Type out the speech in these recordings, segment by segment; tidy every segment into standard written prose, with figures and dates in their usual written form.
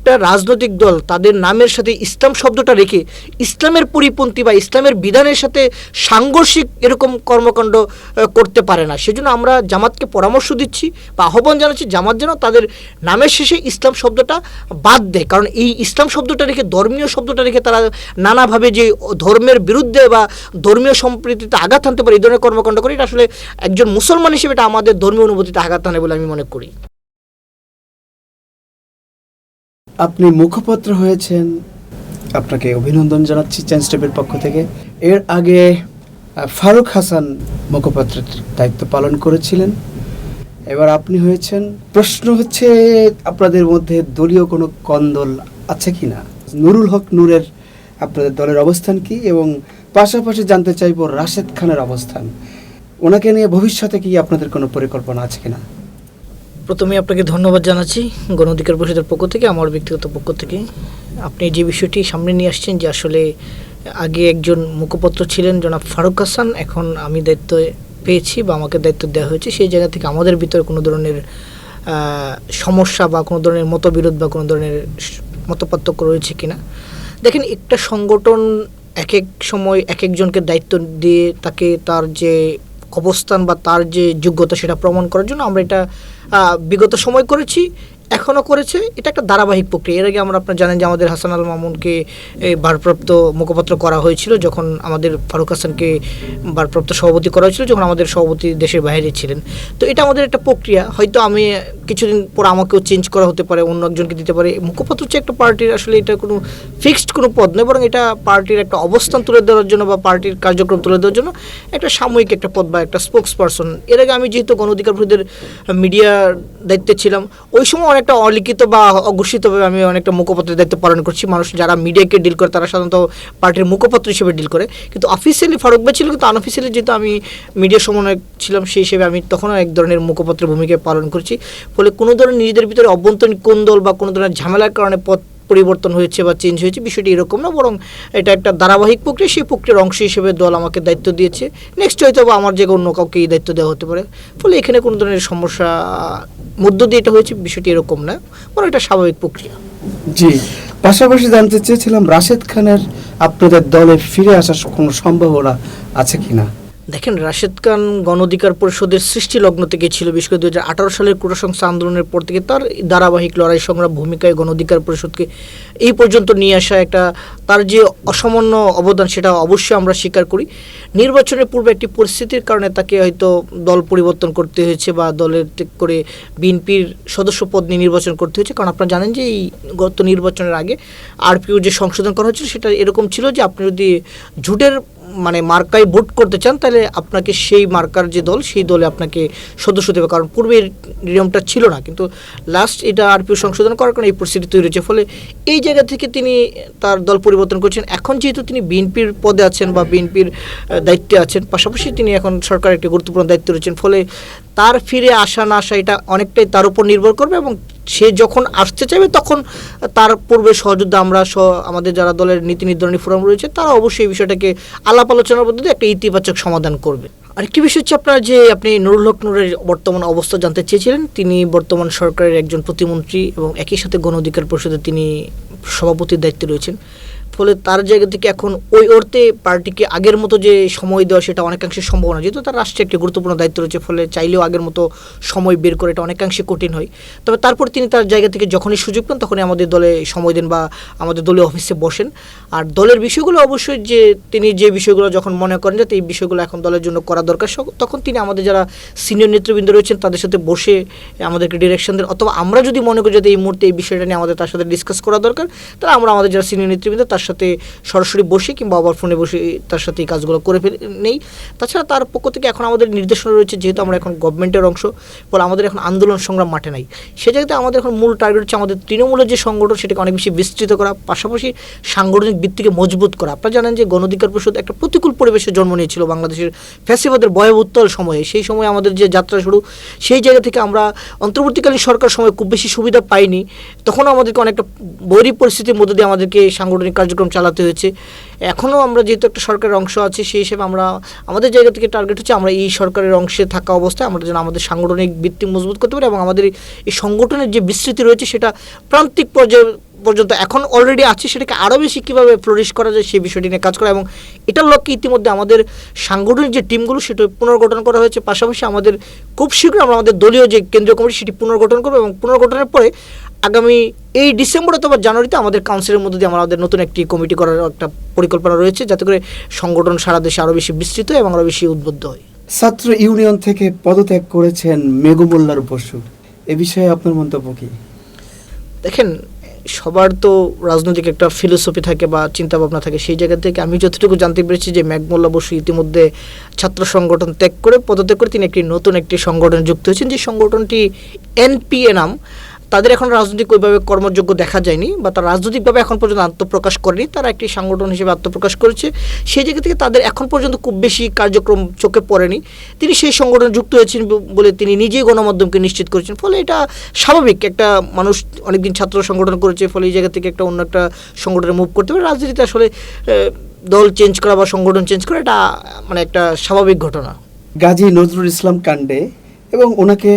একটা রাজনৈতিক দল তাদের নামের সাথে ইসলাম শব্দটা রেখে ইসলামের পরিপন্থী বা ইসলামের বিধানের সাথে সাংঘর্ষিক এরকম কর্মকাণ্ড করতে পারে না। সেজন্য আমরা জামাতকে পরামর্শ দিচ্ছি বা আহ্বান জানাচ্ছি জামাত যেন তাদের নামের শেষে ইসলাম শব্দটা বাদ দেয়, কারণ এই ইসলাম শব্দটা রেখে ধর্মীয় শব্দটা রেখে তারা নানাভাবে যে ধর্মের বিরুদ্ধে বা ধর্মীয় সম্প্রীতিতে আঘাত আনতে পারে এই ধরনের কর্মকাণ্ড করে, এটা আসলে একজন মুসলমান হিসেবে এটা আমাদের ধর্মীয় অনুভূতিতে আঘাত আনে বলে আমি মনে করি। আপনি মুখপাত্র হয়েছেন, আপনাকে অভিনন্দন জানাচ্ছি চেঞ্জ টেপের পক্ষ থেকে। এর আগে ফারুক হাসান মুখপাত্রের দায়িত্ব পালন করেছিলেন, এবার আপনি হয়েছেন। প্রশ্ন হচ্ছে আপনাদের মধ্যে দলীয় কোনো কন্দল আছে কি না? নুরুল হক নূরের আপনাদের দলের অবস্থান কি, এবং পাশাপাশি জানতে চাইব রাশেদ খানের অবস্থান, ওনাকে নিয়ে ভবিষ্যতে কি আপনাদের কোনো পরিকল্পনা আছে কিনা? প্রথমে আপনাকে ধন্যবাদ জানাচ্ছি গণ অধিকার পরিষদের পক্ষ থেকে, আমার ব্যক্তিগত পক্ষ থেকে। আপনি যে বিষয়টি সামনে নিয়ে আসছেন যে আসলে আগে একজন মুখপাত্র ছিলেন জনাব ফারুক হাসান, এখন আমি দায়িত্ব পেয়েছি বা আমাকে দায়িত্ব দেওয়া হয়েছে, সেই জায়গা থেকে আমাদের ভিতরে কোনো ধরনের সমস্যা বা কোনো ধরনের মতবিরোধ বা কোনো ধরনের মতপার্থক্য রয়েছে কিনা। দেখেন, একটা সংগঠন এক এক সময় এক একজনকে দায়িত্ব দিয়ে তাকে তার যে অবস্থান বা তার যে যোগ্যতা সেটা প্রমাণ করার জন্য আমরা এটা বিগত সময় করেছি, এখনও করেছে। এটা একটা ধারাবাহিক প্রক্রিয়া। এর আগে আপনারা জানেন যে আমাদের হাসান আল মামুনকে ভারপ্রাপ্ত মুখপাত্র করা হয়েছিল, যখন আমাদের ফারুক হাসানকে ভারপ্রাপ্ত সভাপতি করা হয়েছিল, যখন আমাদের সভাপতি দেশের বাইরে ছিলেন। তো এটা আমাদের একটা প্রক্রিয়া, হয়তো আমি কিছুদিন পর আমাকেও চেঞ্জ করা হতে পারে, অন্য একজনকে দিতে পারে। মুখপাত্র হচ্ছে একটা পার্টির, আসলে এটা কোনো ফিক্সড কোনো পদ নয়, বরং এটা পার্টির একটা অবস্থান তুলে দেওয়ার জন্য বা পার্টির কার্যক্রম তুলে দেওয়ার জন্য একটা সাময়িক একটা পদ বা একটা স্পোক্স পারসন। এর আগে আমি যেহেতু গণ অধিকার পরিষদের মিডিয়ার দায়িত্বে ছিলাম, ওই সময় অনেকটা অলিখিত বা অঘোষিতভাবে আমি অনেকটা মুখপাত্রের দায়িত্ব পালন করছি। মানুষ যারা মিডিয়াকে ডিল করে তারা সাধারণত পার্টির মুখপাত্র হিসেবে ডিল করে, কিন্তু অফিসিয়ালি ফারুক ভাই ছিল, কিন্তু আনঅফিসিয়ালি যেহেতু আমি মিডিয়া সমন্বয়ক ছিলাম, সেই হিসেবে আমি তখনও এক ধরনের মুখপাত্রের ভূমিকা পালন করছি। ফলে কোনো ধরনের নিজেদের ভিতরে অভ্যন্তরীণ কোন্দল বা কোনো ধরনের ঝামেলার কারণে পদ পরিবর্তন হয়েছে বা চেঞ্জ হয়েছে, বিষয়টি এরকম না, বরং এটা একটা ধারাবাহিক প্রক্রিয়া। সেই প্রক্রিয়ার অংশ হিসেবে দল আমাকে দায়িত্ব দিয়েছে, নেক্সট হয়তো বা আমার জায়গায় অন্য কাউকে এই দায়িত্ব দেওয়া হতে পারে। ফলে এখানে কোনো ধরনের সমস্যা মধ্য দিয়ে এটা হয়েছে, বিষয়টি এরকম না, বরং এটা স্বাভাবিক প্রক্রিয়া। জি, পাশাপাশি জানতে চেয়েছিলাম রাশেদ খানের আপনাদের দলে ফিরে আসার কোনো সম্ভাবনা আছে কিনা? দেখেন, রাশেদ খান গণ অধিকার পরিষদের সৃষ্টি লগ্ন থেকে ছিল, বিশেষ করে 2018 সালের কোটা সংস্থা আন্দোলনের পর থেকে তার ধারাবাহিক লড়াই সংগ্রাম ভূমিকায় গণ অধিকার পরিষদকে এই পর্যন্ত নিয়ে আসা একটা তার যে অসামান্য অবদান সেটা অবশ্যই আমরা স্বীকার করি। নির্বাচনের পূর্বে একটি পরিস্থিতির কারণে তাকে হয়তো দল পরিবর্তন করতে হয়েছে বা দলের করে বিএনপির সদস্য পদ নিয়ে নির্বাচন করতে হয়েছে, কারণ আপনারা জানেন যে এই গত নির্বাচনের আগে আরপিও যে সংশোধন করা হয়েছিল সেটা এরকম ছিল যে আপনি যদি জোটের মার্কায় ভোট করতে চান তাহলে আপনাকে সেই মার্কার যে দল সেই দলে আপনাকে সদস্য দেবে, কারণ পূর্বের নিয়মটা ছিল না, কিন্তু লাস্ট এটা আরপিও সংশোধন করার কারণে এই পরিস্থিতি তৈরি হয়েছে। ফলে এই জায়গা থেকে তিনি তার দল পরিবর্তন করছেন। এখন যেহেতু তিনি বিএনপির পদে আছেন বা বিএনপির দায়িত্বে আছেন, পাশাপাশি তিনি এখন সরকারের একটি গুরুত্বপূর্ণ দায়িত্ব রয়েছেন, ফলে তার ফিরে আসা না আসা এটা অনেকটাই তার উপর নির্ভর করবে, এবং সে যখন আসতে চাইবে তখন তার পূর্বে সহযোদ্ধা আমরা আমাদের যারা দলের নীতি নির্ধারণী ফোরাম রয়েছে তারা অবশ্যই এই বিষয়টাকে আলাপ আলোচনার পদ্ধতিতে একটা ইতিবাচক সমাধান করবে। আরেকটি বিষয় হচ্ছে আপনার যে আপনি নুরুল হক নূরের বর্তমান অবস্থা জানতে চেয়েছিলেন। তিনি বর্তমান সরকারের একজন প্রতিমন্ত্রী এবং একই সাথে গণ অধিকার পরিষদে তিনি সভাপতির দায়িত্বে রয়েছেন। ফলে তার জায়গা থেকে এখন ওই অর্থে পার্টিকে আগের মতো যে সময় দেওয়া সেটা অনেকাংশে সম্ভব না, যেহেতু তার রাষ্ট্রে একটি গুরুত্বপূর্ণ দায়িত্ব রয়েছে, ফলে চাইলেও আগের মতো সময় বের করে এটা অনেকাংশে কঠিন হয়। তবে তারপর তিনি তার জায়গা থেকে যখনই সুযোগ পান তখনই আমাদের দলে সময় দেন বা আমাদের দলীয় অফিসে বসেন। আর দলের বিষয়গুলো অবশ্যই যে তিনি যে বিষয়গুলো যখন মনে করেন যে এই বিষয়গুলো এখন দলের জন্য করা দরকার, তখন তিনি আমাদের যারা সিনিয়র নেতৃবৃন্দ রয়েছেন তাদের সাথে বসে আমাদেরকে ডিরেকশন দেন, অথবা আমরা যদি মনে করি যে এই মুহূর্তে এই বিষয়টা নিয়ে আমাদের তার সাথে ডিসকাস করা দরকার, তাহলে আমরা আমাদের যারা সিনিয়র নেতৃবৃন্দ তার সাথে সরাসরি বসে কিংবা আবার ফোনে বসে তার সাথে এই কাজগুলো করে নেই। তাছাড়া তার পক্ষ থেকে এখন আমাদের নির্দেশনা রয়েছে, যেহেতু আমরা এখন গভর্নমেন্টের অংশ, ফলে আমাদের এখন আন্দোলন সংগ্রাম মাঠে নাই। সে জায়গাতে আমাদের এখন মূল টার্গেট হচ্ছে আমাদের তৃণমূলের যে সংগঠন সেটাকে অনেক বেশি বিস্তৃত করা, পাশাপাশি সাংগঠনিক ভিত্তিকে মজবুত করা। আপনারা জানেন যে গণ অধিকার পরিষদ একটা প্রতিকূল পরিবেশে জন্ম নিয়েছিল বাংলাদেশের ফ্যাসিবাদের ভয়াবহোত্তল সময়ে। সেই সময় আমাদের যে যাত্রা শুরু, সেই জায়গা থেকে আমরা অন্তর্বর্তীকালীন সরকার সময় খুব বেশি সুবিধা পাইনি, তখনও আমাদেরকে অনেকটা বৈরী পরিস্থিতির মধ্যে দিয়ে আমাদেরকে সাংগঠনিক কার্যক্রম চালাতে হয়েছে। এখনও আমরা যেহেতু একটা সরকারের অংশ আছি, সেই হিসেবে আমরা আমাদের জায়গা থেকে টার্গেট হচ্ছে আমরা এই সরকারের অংশে থাকা অবস্থায় আমরা যেন আমাদের সাংগঠনিক ভিত্তি মজবুত করতে পারি এবং আমাদের এই সংগঠনের যে বিস্তৃতি রয়েছে সেটা প্রান্তিক পর্যায়ে পর্যন্ত এখন অলরেডি আছে সেটাকে আরও বেশি কীভাবে ফ্লোরিশ করা যায় সেই বিষয়টি নিয়ে কাজ করা, এবং এটার লক্ষ্যে ইতিমধ্যে আমাদের সাংগঠনিক যে টিমগুলো সেটা পুনর্গঠন করা হয়েছে। পাশাপাশি আমাদের খুব শীঘ্রই আমরা আমাদের দলীয় যে কেন্দ্রীয় কমিটি সেটি পুনর্গঠন করবো, এবং পুনর্গঠনের পরে আগামী এই ডিসেম্বর অথবা জানুয়ারিতে আমাদের কাউন্সিলের মধ্যে দিয়ে আমাদের নতুন একটি কমিটি করার একটা পরিকল্পনা রয়েছে, যাতে করে সংগঠন সারা দেশে আরও বেশি বিস্তৃত এবং আরও বেশি উদ্বুদ্ধ হয়। ছাত্র ইউনিয়ন থেকে পদত্যাগ করেছেন মেঘু মোল্লার বসু, এ বিষয়ে আপনার মন্তব্য কি? দেখেন, সবার তো রাজনৈতিক একটা ফিলোসফি থাকে বা চিন্তাভাবনা থাকে। সেই জায়গা থেকে আমি যতটুকু জানতে পেরেছি যে মেঘ মোল্লা বসু ইতিমধ্যে ছাত্র সংগঠন পদত্যাগ করে তিনি নতুন একটি সংগঠনে যুক্ত হয়েছেন, যে সংগঠনটি এনপিএ নাম। তাদের এখন রাজনৈতিক ওইভাবে কর্মযোগ্য দেখা যায়নি, বা তারা রাজনৈতিকভাবে এখন পর্যন্ত আত্মপ্রকাশ করেনি। তারা একটি সংগঠন হিসেবে আত্মপ্রকাশ করেছে। সেই জায়গা থেকে তাদের এখন পর্যন্ত খুব বেশি কার্যক্রম চোখে পড়েনি। তিনি সেই সংগঠনে যুক্ত হয়েছেন বলে তিনি নিজেই গণমাধ্যমকে নিশ্চিত করেছেন। ফলে এটা স্বাভাবিক, একটা মানুষ অনেকদিন ছাত্র সংগঠন করেছে, ফলে এই জায়গা থেকে একটা অন্য একটা সংগঠনে মুভ করতে পারে। রাজনীতিতে আসলে দল চেঞ্জ করা বা সংগঠন চেঞ্জ করা এটা মানে একটা স্বাভাবিক ঘটনা। গাজী নজরুল ইসলাম কাণ্ডে এবং ওনাকে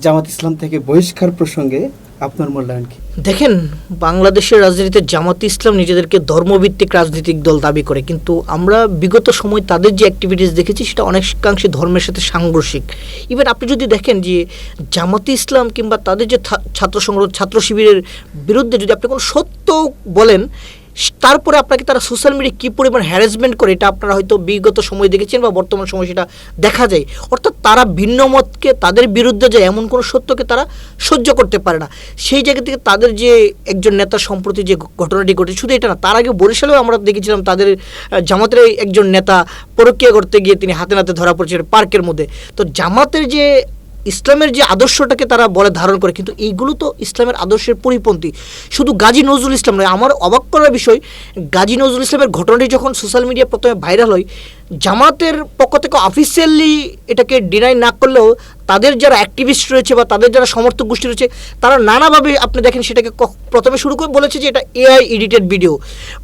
জামাত ইসলাম থেকে বহিষ্কার প্রসঙ্গে আপনার মূল্যায়ন কি? দেখেন, বাংলাদেশের রাজনীতিতে জামাত ইসলাম নিজেদেরকে ধর্মভিত্তিক রাজনৈতিক দল দাবি করে, কিন্তু আমরা বিগত সময় তাদের যে অ্যাক্টিভিটিস দেখেছি সেটা অনেকাংশে ধর্মের সাথে সাংঘর্ষিক। ইভেন আপনি যদি দেখেন যে জামাত ইসলাম কিংবা তাদের যে ছাত্র সংগঠন, ছাত্র শিবিরের বিরুদ্ধে যদি আপনি কোনো সত্য বলেন, তারপরে আপনাকে তারা সোশ্যাল মিডিয়ায় কী পরিমাণ হ্যারাসমেন্ট করে এটা আপনারা হয়তো বিগত সময় দেখেছেন বা বর্তমান সময় সেটা দেখা যায়। অর্থাৎ তারা ভিন্ন মতকে, তাদের বিরুদ্ধে যায় এমন কোনো সত্যকে তারা সহ্য করতে পারে না। সেই জায়গা থেকে তাদের যে একজন নেতা সম্প্রতি যে ঘটনাটি ঘটেছে, শুধু এটা না, তার আগে বরিশালেও আমরা দেখেছিলাম তাদের জামাতের একজন নেতা পরকীয়া করতে গিয়ে তিনি হাতে নাতে ধরা পড়েছিলেন পার্কের মধ্যে। তো জামাতের যে ইসলামের যে আদর্শটাকে তারা বলে ধারণ করে, কিন্তু এইগুলো তো ইসলামের আদর্শের পরিপন্থী। শুধু গাজী নজরুল ইসলাম নয়, আমার অবাক করার বিষয়, গাজী নজরুল ইসলামের ঘটনাটি যখন সোশ্যাল মিডিয়া প্রথমে ভাইরাল হয়, জামাতের পক্ষ থেকে অফিসিয়ালি এটাকে ডিনাই না করলেও তাদের যারা অ্যাক্টিভিস্ট রয়েছে বা তাদের যারা সমর্থক গোষ্ঠী রয়েছে, তারা নানাভাবে আপনি দেখেন সেটাকে প্রথমে শুরু করে বলেছে যে এটা এআই এডিটেড ভিডিও।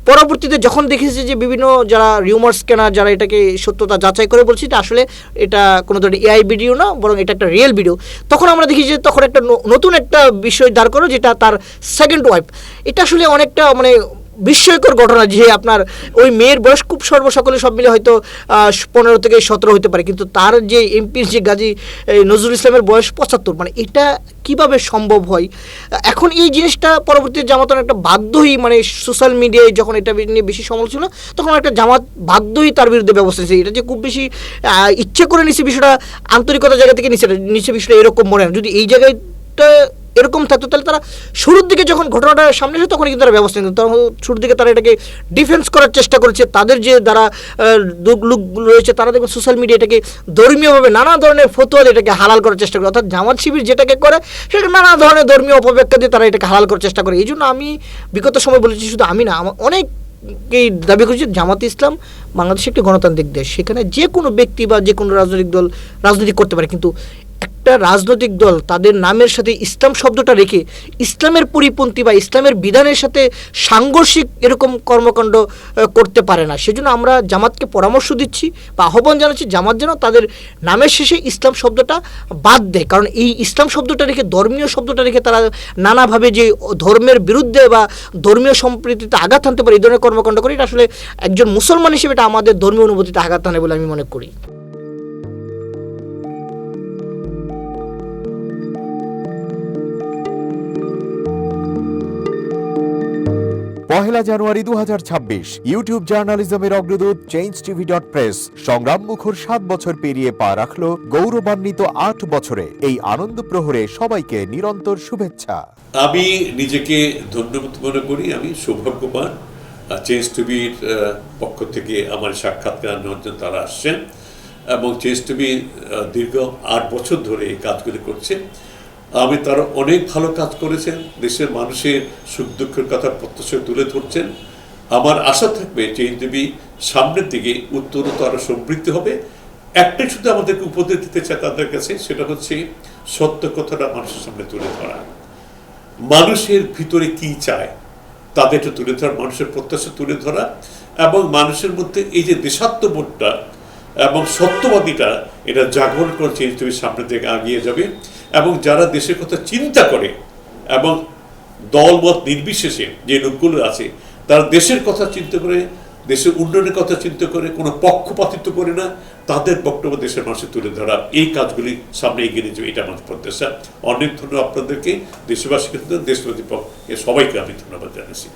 পরবর্তীতে যখন দেখেছে যে বিভিন্ন যারা রিউমার্স কেনা, যারা এটাকে সত্যতা যাচাই করে বলছে যে আসলে এটা কোনো ধরনের এআই ভিডিও না, বরং এটা একটা রিয়েল ভিডিও, তখন আমরা দেখি যে তখন একটা নতুন একটা বিষয় দাঁড় করো, যেটা তার সেকেন্ড ওয়াইফ। এটা আসলে অনেকটা মানে বিস্ময়কর ঘটনা, যে আপনার ওই মেয়ের বয়স খুব সর্বসকলে সব মিলে হয়তো 15 থেকে 17 হতে পারে, কিন্তু তার যে এমপির যে গাজী নজরুল ইসলামের বয়স 75। মানে এটা কিভাবে সম্ভব হয়? এখন এই জিনিসটা পরবর্তীতে জামাতের একটা বাধ্যই, মানে সোশ্যাল মিডিয়ায় যখন এটা নিয়ে বেশি সমালোচনা, তখন একটা জামাত বাধ্যই তার বিরুদ্ধে ব্যবস্থা নিয়েছে। এটা যে খুব বেশি ইচ্ছে করে নিচ্ছে বিষয়টা, আন্তরিকতার জায়গা থেকে নিচে বিষয়টা এরকম মনে হয়। যদি এই জায়গাটা এরকম থাকতো তাহলে তারা শুরুর দিকে যখন ঘটনাটা সামনে এসে তখন কিন্তু তারা ব্যবস্থা নিত। তখন শুরুর দিকে তারা এটাকে ডিফেন্স করার চেষ্টা করেছে। তাদের যে যারা লোক রয়েছে তারা দেখবেন সোশ্যাল মিডিয়া এটাকে ধর্মীয়ভাবে নানা ধরনের ফতোয়া দিয়ে এটাকে হালাল করার চেষ্টা করে। অর্থাৎ জামাত শিবির যেটাকে করে সেটা নানা ধরনের ধর্মীয় অপব্যাখ্যা দিয়ে তারা এটাকে হালাল করার চেষ্টা করে। এই জন্য আমি বিগত সময় বলেছি, শুধু আমি না, আমার অনেকেই দাবি করছি জামাত ইসলাম বাংলাদেশ একটি গণতান্ত্রিক দেশ, সেখানে যে কোনো ব্যক্তি বা যে কোনো রাজনৈতিক দল রাজনীতি করতে পারে, কিন্তু একটা রাজনৈতিক দল তাদের নামের সাথে ইসলাম শব্দটা রেখে ইসলামের পরিপন্থী বা ইসলামের বিধানের সাথে সাংঘর্ষিক এরকম কর্মকাণ্ড করতে পারে না। সেজন্য আমরা জামাতকে পরামর্শ দিচ্ছি বা আহ্বান জানাচ্ছি, জামাত যেন তাদের নামের শেষে ইসলাম শব্দটা বাদ দেয়। কারণ এই ইসলাম শব্দটা রেখে, ধর্মীয় শব্দটা রেখে তারা নানাভাবে যে ধর্মের বিরুদ্ধে বা ধর্মীয় সম্প্রীতিতে আঘাত আনতে পারে, এই ধরনের কর্মকাণ্ড করে, এটা আসলে একজন মুসলমান হিসেবে এটা আমাদের ধর্মীয় অনুভূতিতে আঘাত আনে বলে আমি মনে করি। পহেলা জানুয়ারি 2026 ইউটিউব জার্নালিজমের অগ্রদূত changeTV.press সংগ্রাম মুখর 7 বছর পেরিয়ে পা রাখলো গৌরবান্বিত 8 বছরে। এই আনন্দ প্রহরে সবাইকে নিরন্তর শুভেচ্ছা। আমি নিজেকে ধন্যবাদ মনে করি, আমি সৌভাগ্যবান। চেঞ্জ টিভির পক্ষ থেকে আমার সাক্ষাৎকার নেওয়ার জন্য তারা আসছেন, এবং চেঞ্জ টিভি দীর্ঘ 8 বছর ধরে এই কাজগুলি করছে। আমি তারা অনেক ভালো কাজ করেছেন, দেশের মানুষের সুখ দুঃখের কথা প্রত্যক্ষ তুলে ধরছেন। আমার আশা থাকবে চেঞ্জ টিভি সামনের দিকে উত্তরোত্তর আরও সমৃদ্ধ হবে। একটাই শুধু আমাদেরকে উপদেশ দিতে চায় তাদের কাছে, সেটা হচ্ছে সত্য কথাটা মানুষের সামনে তুলে ধরা, মানুষের ভিতরে কি চায় তাদেরটা তুলে ধরা, মানুষের প্রত্যাশা তুলে ধরা, এবং মানুষের মধ্যে এই যে দেশাত্মবোধটা এবং সত্যবাদীটা, এটা জাগরণ করে চেঞ্জ টিভির সামনের দিকে এগিয়ে যাবে। এবং যারা দেশের কথা চিন্তা করে এবং দলমত নির্বিশেষে যে লোকগুলো আছে তারা দেশের কথা চিন্তা করে, দেশের উন্নয়নের কথা চিন্তা করে, কোনো পক্ষপাতিত্ব করে না, তাদের বক্তব্য দেশের মানুষের তুলে ধরা, এই কাজগুলি সামনে এগিয়ে নিয়ে যাবে, এটা আমার প্রত্যাশা। অনেক ধন্যবাদ আপনাদেরকে, দেশবাসীকে, দেশবাসী পক্ষে সবাইকে আমি ধন্যবাদ জানাচ্ছি।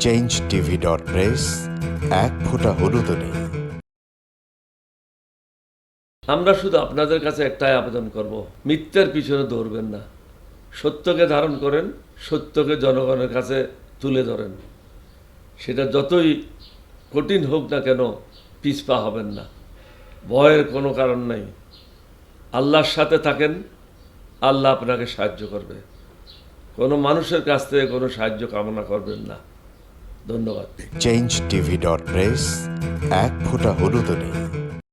changetv.press, এক ফোঁটা হলুদ নেই। আমরা শুধু আপনাদের কাছে একটাই আবেদন করব, মিথ্যার পিছনে দৌড়বেন না, সত্যকে ধারণ করেন, সত্যকে জনগণের কাছে তুলে ধরেন। সেটা যতই কঠিন হোক না কেন পিছপা হবেন না, ভয়ের কোনো কারণ নাই। আল্লাহর সাথে থাকেন, আল্লাহ আপনাকে সাহায্য করবে। কোনো মানুষের কাছ থেকে কোনো সাহায্য কামনা করবেন না। ধন্যবাদ। changetv.press, এক ফোঁটা হলুদ নেই।